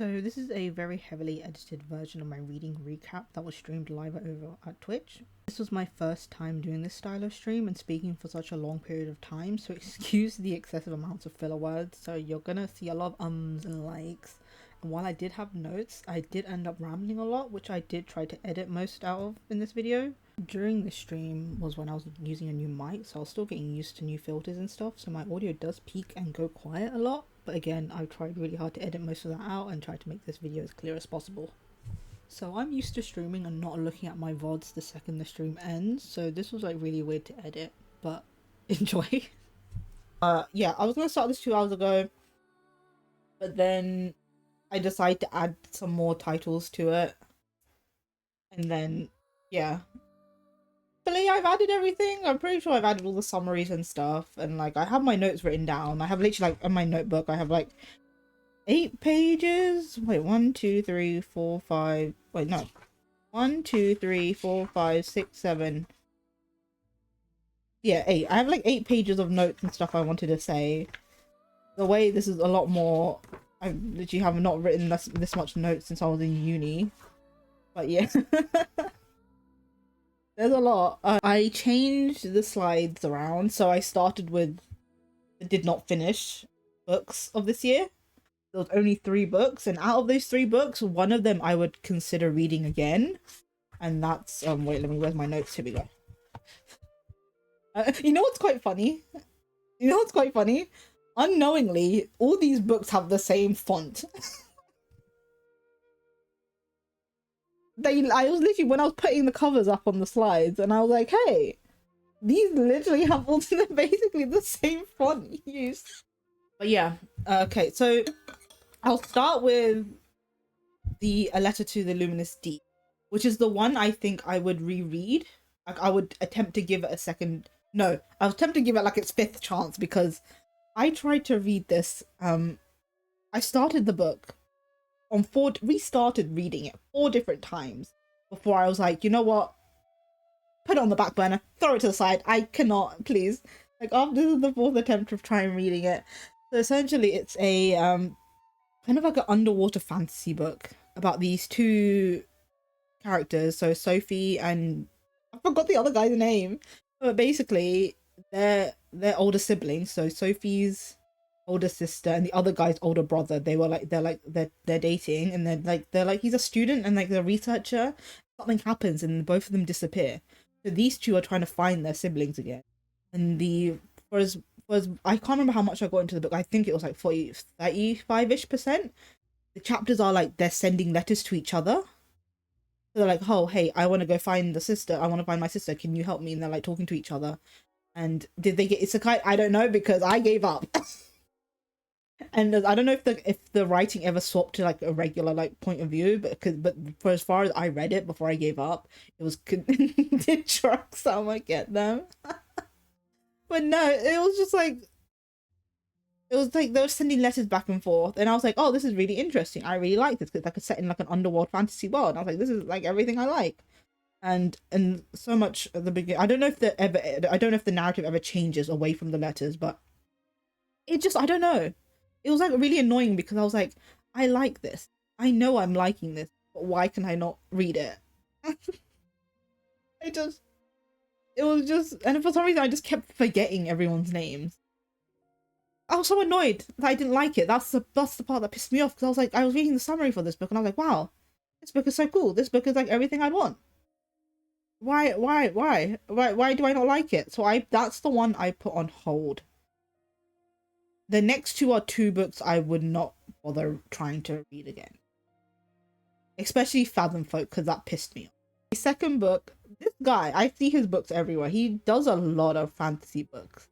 So this is a very heavily edited version of my reading recap that was streamed live over at Twitch. This was my first time doing this style of stream and speaking for such a long period of time, so excuse the excessive amounts of filler words. So you're gonna see a lot of ums and likes. And while I did have notes, I did end up rambling a lot, which I did try to edit most out of in this video. During the stream was when I was using a new mic, so I was still getting used to new filters and stuff, so my audio does peak and go quiet a lot. But again, I've tried really hard to edit most of that out and try to make this video as clear as possible. So I'm used to streaming and not looking at my VODs the second the stream ends, so this was like really weird to edit, but enjoy. Yeah, I was gonna start this 2 hours ago, but then I decided to add some more titles to it. And then, yeah. But yeah, I've added everything. I'm pretty sure I've added all the summaries and stuff, and like I have my notes written down. I have literally like in my notebook I have like 8 pages. Wait, 1, 2, 3, 4, 5. Wait, no. 1, 2, 3, 4, 5, 6, 7. Yeah, 8. I have like 8 pages of notes and stuff I wanted to say. The way this is a lot more. I literally have not written this much notes since I was in uni. But yeah. There's a lot. I changed the slides around, so I started with the did not finish books of this year. There was only 3 books, and out of those 3 books, one of them I would consider reading again, and that's wait, where's my notes? Here we go. You know what's quite funny? Unknowingly, all these books have the same font. I was literally, when I was putting the covers up on the slides, and I was like, hey, these literally have all basically the same font used. But yeah, okay, so I'll start with A Letter to the Luminous Deep, which is the one I think I would reread. Like, I would attempt to give it a second. No, I was tempted to give it like its 5th chance, because I tried to read this. I started the book on restarted reading it 4 different times before I was like, you know what? Put it on the back burner, throw it to the side. I cannot, please. Like, after this is the 4th attempt of trying reading it. So essentially it's a kind of like an underwater fantasy book about these 2 characters. So Sophie and I forgot the other guy's name. But basically they're older siblings. So Sophie's older sister and the other guy's older brother, they're dating, and they're like he's a student and like the researcher. Something happens and both of them disappear. So these 2 are trying to find their siblings again. And for as I can't remember how much I got into the book. I think it was like 35-ish%. The chapters are like they're sending letters to each other. So they're like, oh hey, I want to go find the sister. I want to find my sister. Can you help me? And they're like talking to each other. And did they get isekai? I don't know, because I gave up. And I don't know if the writing ever swapped to like a regular like point of view, but for as far as I read it before I gave up, it was did trucks someone get them? But no, it was just like they were sending letters back and forth, and I was like, oh, this is really interesting. I really like this, because like it's set in like an underworld fantasy world. And I was like, this is like everything I like. And so much at the beginning. I don't know if the narrative ever changes away from the letters, but it just, I don't know. It was like really annoying, because I was like, I like this. I know I'm liking this, but why can I not read it? It was just, and for some reason I just kept forgetting everyone's names. I was so annoyed that I didn't like it. That's the part that pissed me off, because I was like, I was reading the summary for this book and I was like, wow, this book is so cool. This book is like everything I'd want. Why do I not like it? So that's the one I put on hold. The next 2 are 2 books I would not bother trying to read again. Especially Fathom Folk, because that pissed me off. The second book, this guy, I see his books everywhere. He does a lot of fantasy books.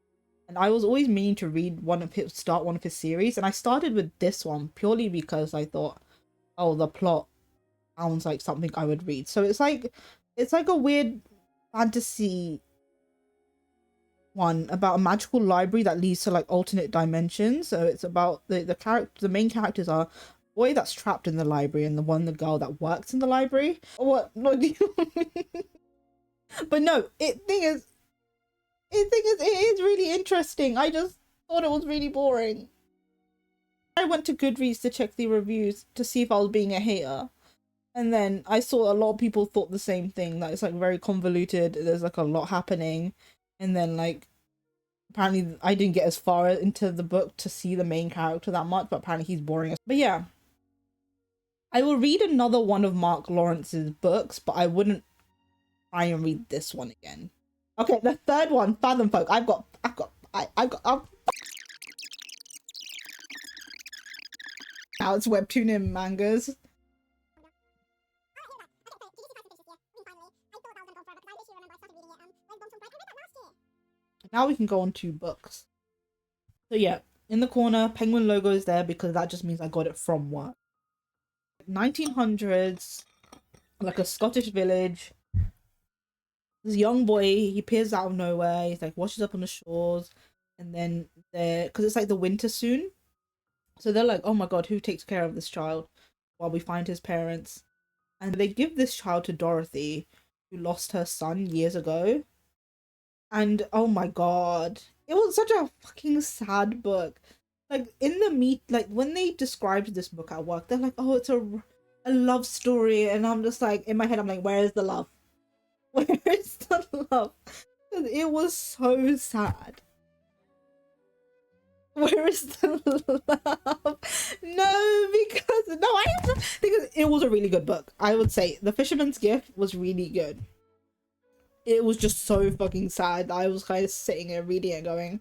And I was always meaning to start one of his series. And I started with this one purely because I thought, oh, the plot sounds like something I would read. So it's like a weird fantasy one about a magical library that leads to like alternate dimensions. So it's about the main characters are a boy that's trapped in the library and the girl that works in the library. What do you mean? But no, it is really interesting. I just thought it was really boring. I went to Goodreads to check the reviews to see if I was being a hater. And then I saw a lot of people thought the same thing, that it's like very convoluted, there's like a lot happening. And then like apparently I didn't get as far into the book to see the main character that much, but apparently he's boring. But yeah, I will read another one of Mark Lawrence's books, but I wouldn't try and read this one again. Okay, the third one, Fathom Folk. I've got now it's webtoon and mangas. Now we can go on to books. So yeah, in the corner, penguin logo is there because that just means I got it from work. 1900s, like a Scottish village. This young boy, he appears out of nowhere. He's like washes up on the shores, and then because it's like the winter soon, so they're like, oh my god, who takes care of this child while we find his parents? And they give this child to Dorothy, who lost her son years ago. And oh my god, it was such a fucking sad book. Like in the like when they described this book at work, they're like, oh, it's a love story, and I'm just like, in my head I'm like, where is the love? Where is the love? It was so sad. Where is the love? No, because it was a really good book. I would say The Fisherman's Gift was really good. It was just so fucking sad. I was kind of sitting there reading it going,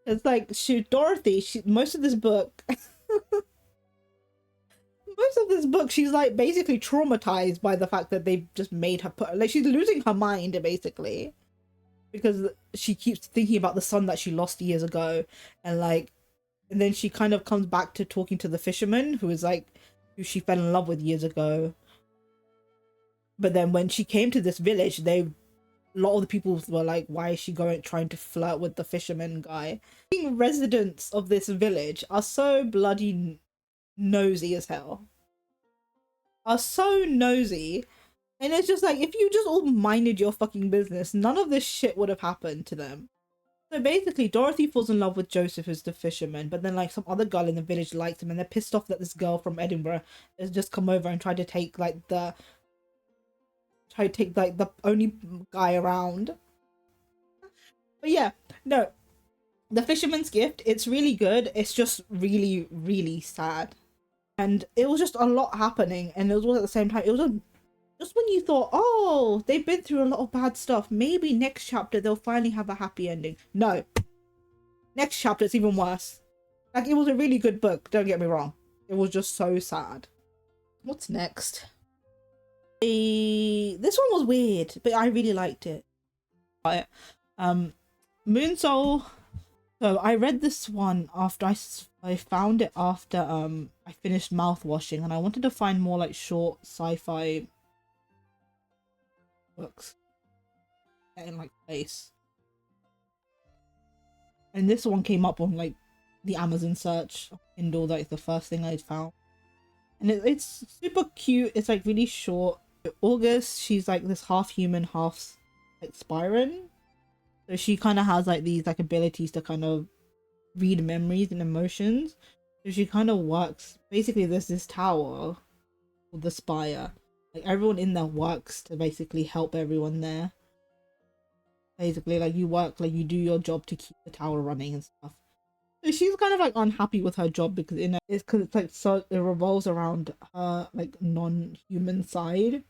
it's like, Dorothy, most of this book she's like basically traumatized by the fact that they just made her like she's losing her mind basically, because she keeps thinking about the son that she lost years ago, and then she kind of comes back to talking to the fisherman who she fell in love with years ago. But then when she came to this village, a lot of the people were like, why is she trying to flirt with the fisherman guy? Residents of this village are so bloody nosy as hell. Are so nosy. And it's just like, if you just all minded your fucking business, none of this shit would have happened to them. So basically, Dorothy falls in love with Joseph, who's the fisherman, but then like some other girl in the village likes him, and they're pissed off that this girl from Edinburgh has just come over and tried to take the only guy around. But yeah, no, The Fisherman's Gift, it's really good. It's just really, really sad. And it was just a lot happening, and it was at the same time, it was just when you thought, oh, they've been through a lot of bad stuff, maybe next chapter they'll finally have a happy ending. No. Next chapter it's even worse. Like, it was a really good book, don't get me wrong. It was just so sad. What's next? This one was weird, but I really liked it. Moonsoul. So I read this one after I found it after I finished Mouthwashing, and I wanted to find more like short sci-fi books in like space. And this one came up on like the Amazon search Kindle, like the first thing I'd found. And it's super cute. It's like really short. August, she's like this half human, half like Spyron. So she kind of has like these like abilities to kind of read memories and emotions. So she kind of works. Basically, there's this tower called the Spire. Like everyone in there works to basically help everyone there. Basically, like you work, like you do your job to keep the tower running and stuff. So she's kind of like unhappy with her job because it's like, so it revolves around her like non-human side.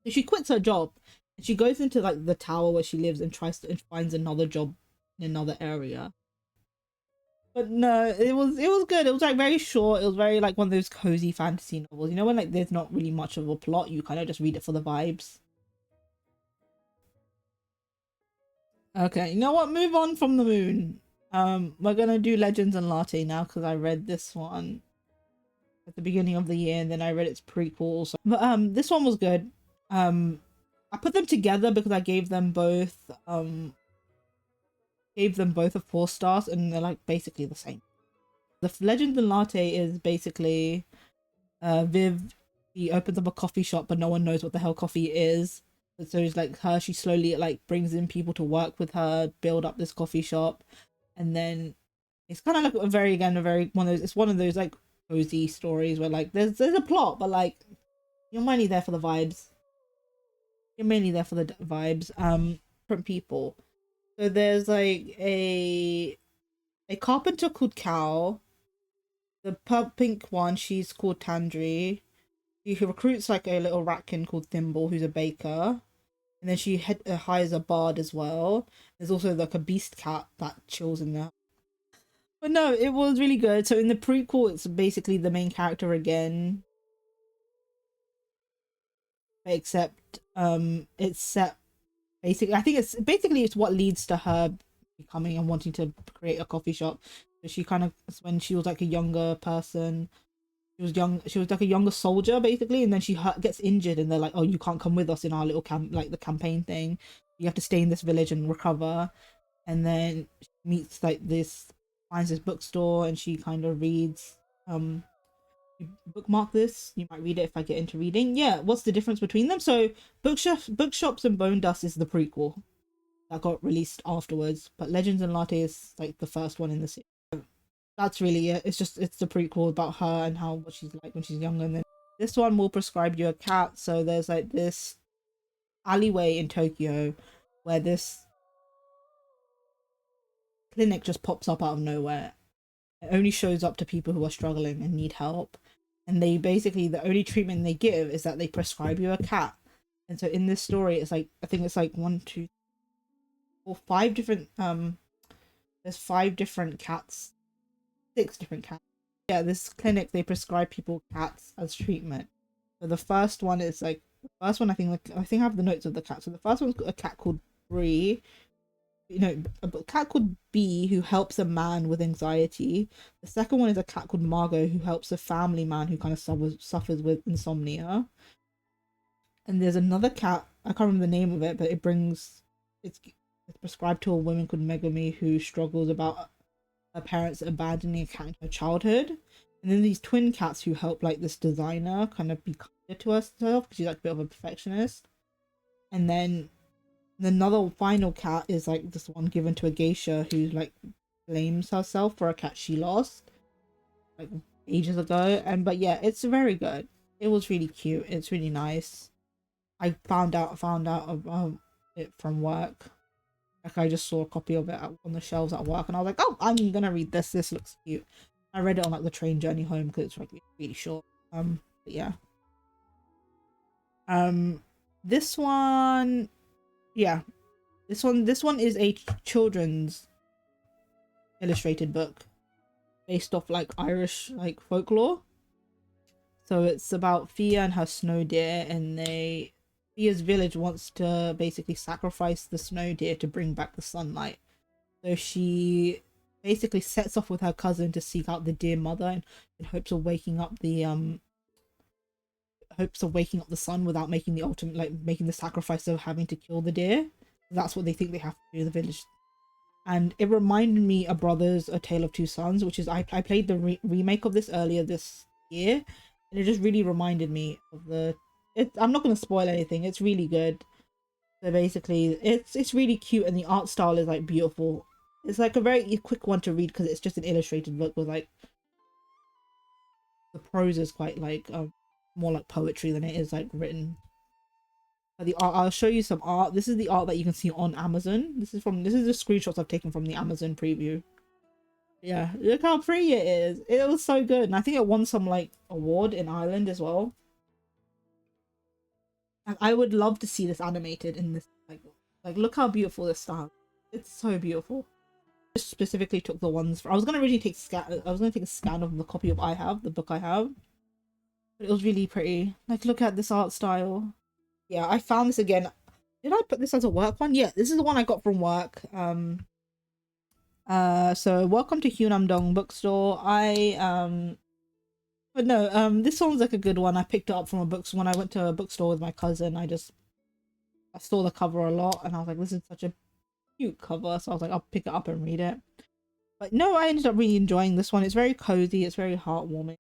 So she quits her job and she goes into like the tower where she lives and finds another job in another area. But no, it was good. It was like very short. It was very like one of those cozy fantasy novels. You know when like there's not really much of a plot, you kind of just read it for the vibes. Okay, you know what? Move on from the moon. We're gonna do Legends and Latte now because I read this one at the beginning of the year and then I read its prequel. So, but this one was good. I put them together because I gave them both a 4 stars, and they're like basically the same. The Legends and Latte is basically Viv, she opens up a coffee shop but no one knows what the hell coffee is. So it's like she slowly like brings in people to work with her, build up this coffee shop, and then It's kind of like a very one of those. It's one of those like cozy stories where like there's a plot, but like you're mainly there for the vibes. You're mainly there for the vibes. From people. So there's like a carpenter called Cal. The pink one, she's called Tandri. She recruits like a little ratkin called Thimble, who's a baker. And then she hires a bard as well. There's also like a beast cat that chills in there. But no, it was really good. So in the prequel, it's basically the main character again, except it's set basically. I think it's what leads to her becoming and wanting to create a coffee shop. So she kind of, when she was like a younger person, she was like a younger soldier basically, and then she gets injured, and they're like, oh, you can't come with us in our little camp, like the campaign thing. You have to stay in this village and recover. And then she meets like this, finds this bookstore, and she kind of reads. You bookmark this, you might read it if I get into reading. Yeah, what's the difference between them? So bookshops and Bone Dust is the prequel that got released afterwards, but Legends and Latte is like the first one in the series. That's really it. It's the prequel about her and how what she's like when she's younger. And then this one will prescribe you a cat. So there's like this alleyway in Tokyo where this clinic just pops up out of nowhere. It only shows up to people who are struggling and need help. And they basically, the only treatment they give is that they prescribe you a cat. And so in this story, it's like, I think it's like 1, 2, 4, 5 different, there's 5 different cats, 6 different cats. Yeah, this clinic, they prescribe people cats as treatment. So the first one is like, I think I have the notes of the cat. So the first one's a cat called Bree, a cat called B who helps a man with anxiety. The second one is a cat called Margot who helps a family man who kind of suffers with insomnia. And there's another cat, I can't remember the name of it, but it's prescribed to a woman called Megami who struggles about her parents abandoning a cat in her childhood. And then these twin cats who help like this designer kind of be kinder to herself because she's like a bit of a perfectionist. And then another final cat is like this one given to a geisha who like blames herself for a cat she lost like ages ago. But yeah, it's very good. It was really cute. It's really nice. I found out about it from work. Like I just saw a copy of it on the shelves at work, and I was like, oh, I'm gonna read this. This looks cute. I read it on like the train journey home because it's like really short. But yeah. This one, yeah, this one is a children's illustrated book based off like Irish like folklore. So it's about Fia and her snow deer, and Fia's village wants to basically sacrifice the snow deer to bring back the sunlight. So she basically sets off with her cousin to seek out the deer mother in hopes of waking up the sun without making the ultimate, like making the sacrifice of having to kill the deer. That's what they think they have to do, the village. And it reminded me of Brothers: A Tale of Two Sons, which is I played the remake of this earlier this year, and it just really reminded me of I'm not going to spoil anything. It's really good. So basically, it's really cute, and the art style is like beautiful. It's like a very quick one to read because it's just an illustrated book with like the prose is quite like more like poetry than it is like written. The art, I'll show you some art. This is the art that you can see on Amazon. This is the screenshots I've taken from the Amazon preview. Yeah, look how pretty it is. It was so good, and I think it won some like award in Ireland as well. And I would love to see this animated in this like look how beautiful this style. It's so beautiful. I specifically took the ones I was gonna originally take a scan of the copy of the book I have. But it was really pretty. Like look at this art style. Yeah, I found this again. Did I put this as a work one? Yeah, this is the one I got from work. So welcome to Hyunam-dong bookstore. But no, this one's like a good one. I picked it up from a bookstore when I went to a bookstore with my cousin. I saw the cover a lot, and I was like, this is such a cute cover. So I was like, I'll pick it up and read it. But no, I ended up really enjoying this one. It's very cozy. It's very heartwarming.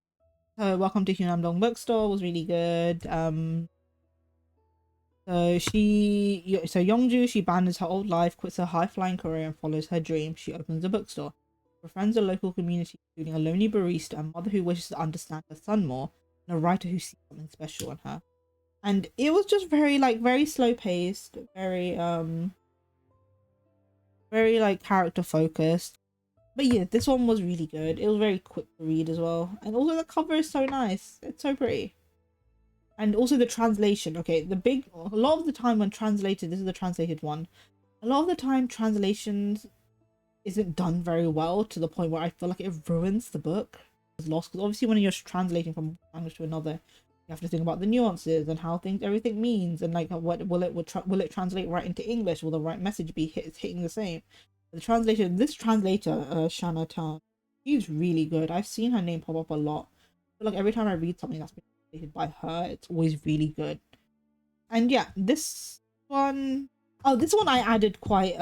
So welcome to Hyunam-dong bookstore was really good. So Youngju, she abandons her old life, quits her high-flying career, and follows her dream. She opens a bookstore. befriends a local community, including a lonely barista, a mother who wishes to understand her son more, and a writer who sees something special in her. And it was just very like very slow paced, very like character focused. But yeah, this one was really good. It was very quick to read as well, and also the cover is so nice. It's so pretty. And also the translation. Okay, a lot of the time when translated, this is the translated one. A lot of the time translations isn't done very well, to the point where I feel like it ruins the book. It's lost, because obviously when you're translating from one language to another, you have to think about the nuances and how everything means, and like what will it translate right into English? Will the right message be hitting the same? This translator, Shanna Tan, she's really good. I've seen her name pop up a lot. I feel like every time I read something that's been translated by her, it's always really good. And yeah, this one, oh, this one I added quite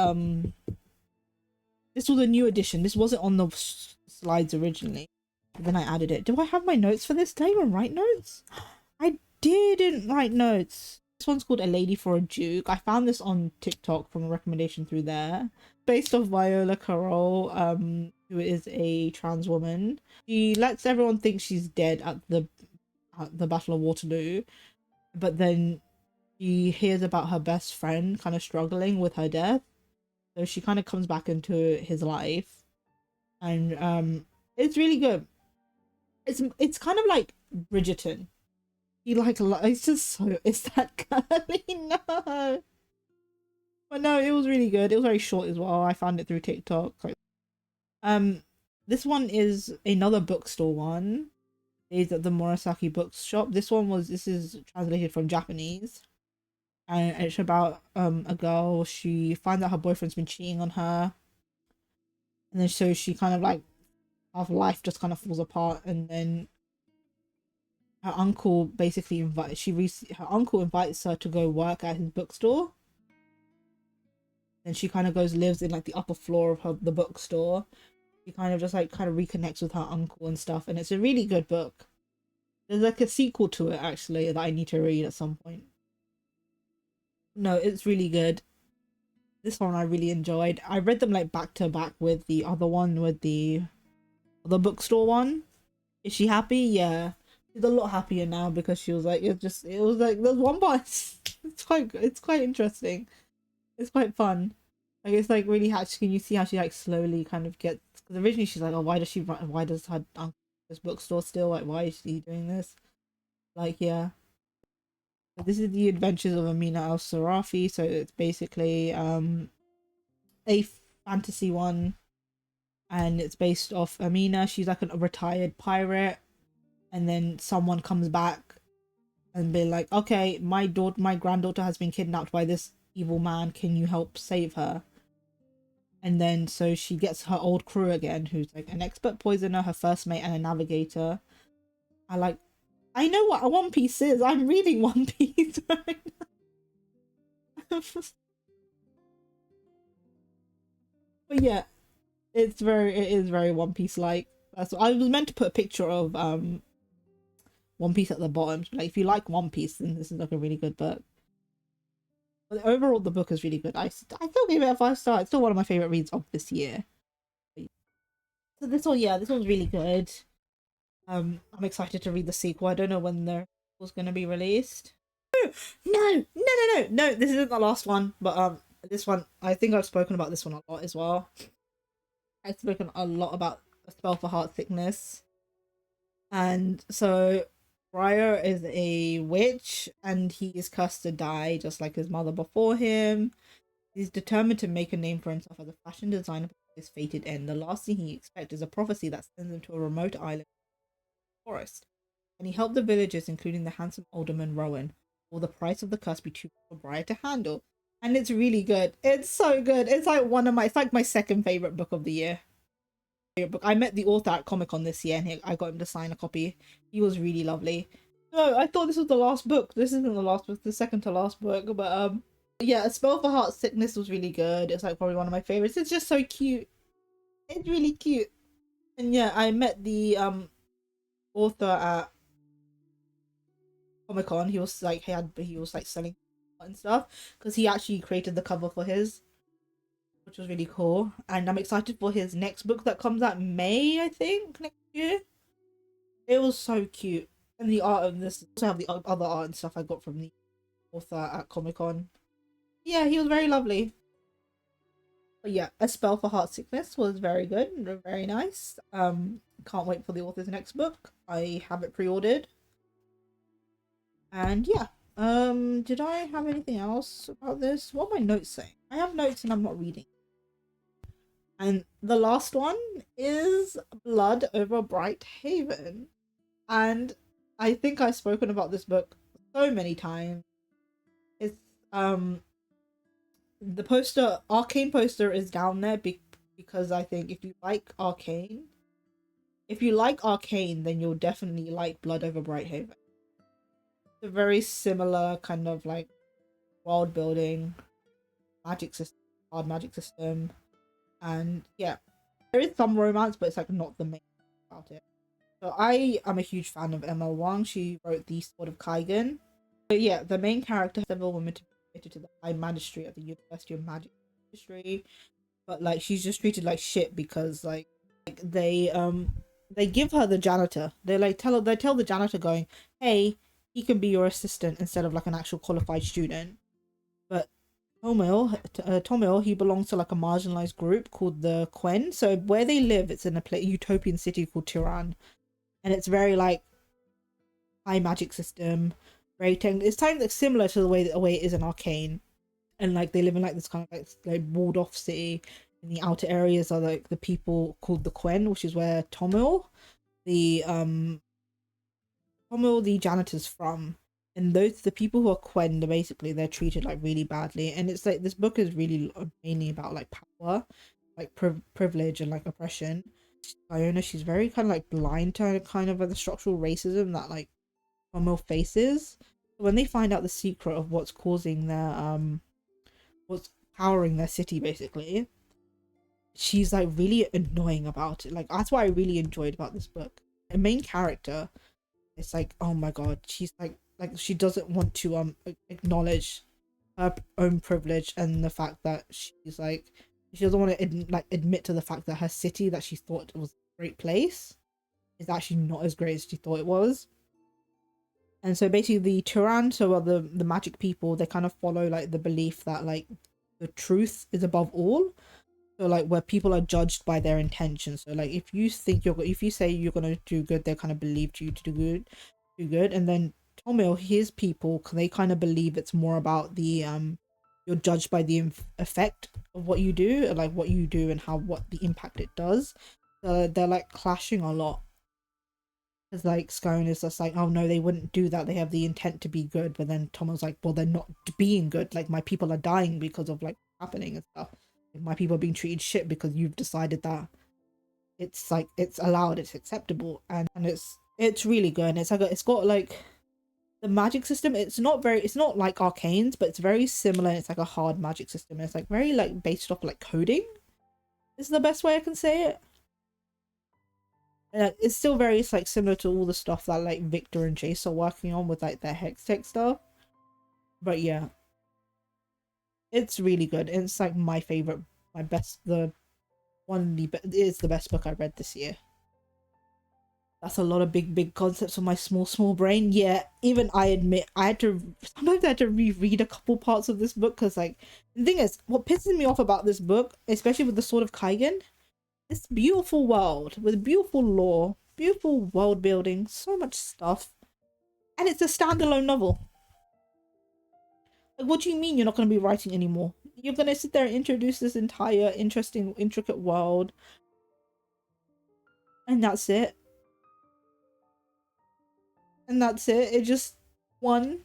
this was a new edition. This wasn't on the slides originally. Then I added it. Do I have my notes for this? Did I even write notes? I didn't write notes. This one's called A Lady for a Duke. I found this on TikTok from a recommendation through there. Based off Viola Carroll, who is a trans woman. She lets everyone think she's dead at the Battle of Waterloo, but then she hears about her best friend kind of struggling with her death. So she kind of comes back into his life, and it's really good. It's kind of like Bridgerton. It's just so, it's that girly. No, but no, it was really good. It was very short as well. I found it through TikTok. This one is another bookstore one. It's at the Murasaki Bookshop. This is translated from Japanese, and it's about a girl. She finds out her boyfriend's been cheating on her, and then so she kind of like, her life just kind of falls apart, and then her uncle basically her uncle invites her to go work at his bookstore. And she kind of lives in like the upper floor of the bookstore. She kind of reconnects with her uncle and stuff, and it's a really good book. There's like a sequel to it actually that I need to read at some point. No, it's really good. This one I really enjoyed. I read them like back to back with the other one, with the other bookstore one. Is she happy? Yeah. She's a lot happier now, because she was like, it was like, there's one part. It's quite interesting. It's quite fun. Like, it's like really can you see how she like slowly kind of gets, because originally she's like, oh, why does her uncle this bookstore still, like, why is she doing this? Like, yeah. This is the adventures of Amina Al Sarafi, so it's basically a fantasy one, and it's based off Amina. She's like a retired pirate, and then someone comes back and be like, okay, my granddaughter has been kidnapped by this evil man, can you help save her? And then so she gets her old crew again, who's like an expert poisoner, her first mate, and a navigator. I know what a One Piece is. I'm reading One Piece right now. But yeah, it is very One Piece like. I was meant to put a picture of One Piece at the bottom. Like, if you like One Piece, then this is like a really good book. But overall, the book is really good. I still gave it a 5 star. It's still one of my favorite reads of this year. So this one, yeah, this one's really good. I'm excited to read the sequel. I don't know when the was going to be released. No. This isn't the last one, but this one, I think I've spoken about this one a lot as well. I've spoken a lot about A Spell for Heart Sickness, and so Briar is a witch, and he is cursed to die just like his mother before him. He's determined to make a name for himself as a fashion designer before his fated end. The last thing he expects is a prophecy that sends him to a remote island forest, and he helped the villagers, including the handsome alderman Rowan. Will the price of the curse be too much for Briar to handle? And it's really good. It's so good. It's like my second favorite book of the year. Book. I met the author at Comic-Con this year, and I got him to sign a copy. He was really lovely. No, I thought this was the last book. This isn't the last book. The second to last book. But yeah, A Spell for Heart Sickness was really good. It's like probably one of my favorites. It's just so cute. It's really cute. And yeah, I met the author at Comic-Con. He was like selling and stuff, because he actually created the cover for his. which was really cool. And I'm excited for his next book that comes out May, I think, next year. It was so cute. And the art of this, also have the other art and stuff I got from the author at Comic-Con. Yeah, he was very lovely. But yeah, A Spell for Heart Sickness was very good and very nice. Can't wait for the author's next book. I have it pre-ordered. And yeah. Did I have anything else about this? What are my notes saying? I have notes and I'm not reading. And the last one is Blood Over Bright Haven. And I think I've spoken about this book so many times. It's the poster, Arcane poster, is down there because I think if you like Arcane, then you'll definitely like Blood Over Bright Haven. It's a very similar kind of like world building, magic system, hard magic system, and yeah, there is some romance, but it's like not the main about it. So I am a huge fan of ML Wang. She wrote The Sword of Kaigen. But yeah, the main character has several women admitted to the High Magistracy at the University of Magic Industry, but like she's just treated like shit because like they give her the janitor. They tell the janitor going, hey, he can be your assistant instead of like an actual qualified student. But Tomil, he belongs to like a marginalized group called the Quen. So where they live, it's in a utopian city called Tiran, and it's very like high magic system, very it's kind of similar to the way it is in Arcane, and like they live in like this kind of like walled off city. In the outer areas are like the people called the Quen, which is where Tomil, the janitor's from. And the people who are Quen, they're treated like really badly. And it's like this book is really mainly about like power, like privilege and like oppression. Iona, she's very kind of like blind to kind of the structural racism that like Tomil faces. When they find out the secret of what's causing their what's powering their city, basically, she's like really annoying about it. Like that's what I really enjoyed about this book. The main character, it's like, oh my god, she's like she doesn't want to acknowledge her own privilege and the fact that she's like she doesn't want to admit to the fact that her city that she thought was a great place is actually not as great as she thought it was. And so basically the Turan, so the magic people, they kind of follow like the belief that like the truth is above all. So like where people are judged by their intentions. So like if you say you're gonna do good, they kind of believe you to do good. And then Tomil, his people, they kind of believe it's more about the you're judged by the effect of what you do, like what you do and what the impact it does. So they're like clashing a lot. Because like Scone is just like, oh no, they wouldn't do that. They have the intent to be good. But then Tomil's like, well, they're not being good. Like my people are dying because of like happening and stuff. Like, my people are being treated shit because you've decided that it's like it's allowed, it's acceptable, and it's really good. And it's got like the magic system. It's not like Arcane's, but it's very similar. It's like a hard magic system. And it's like very like based off like coding. Is the best way I can say it. And it's still very like similar to all the stuff that like Victor and Jace are working on with like their Hextech stuff. But yeah, it's really good. It's like my favorite, it's the best book I read this year. That's a lot of big concepts for my small brain. Yeah, even I admit sometimes I had to reread a couple parts of this book because like the thing is, what pisses me off about this book, especially with the Sword of Kaigen, this beautiful world with beautiful lore, beautiful world building, so much stuff, and it's a standalone novel. Like, what do you mean you're not going to be writing anymore? You're going to sit there and introduce this entire interesting, intricate world, and that's it. And that's it. It just one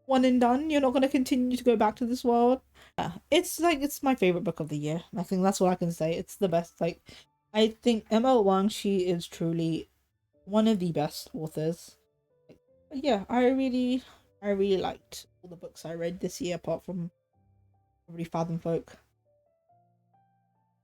and done. You're not going to continue to go back to this world. Yeah, it's my favorite book of the year. I think that's what I can say. It's the best. Like, I think ML Wang, she is truly one of the best authors. But yeah, I really liked all the books I read this year, apart from probably Fathom Folk.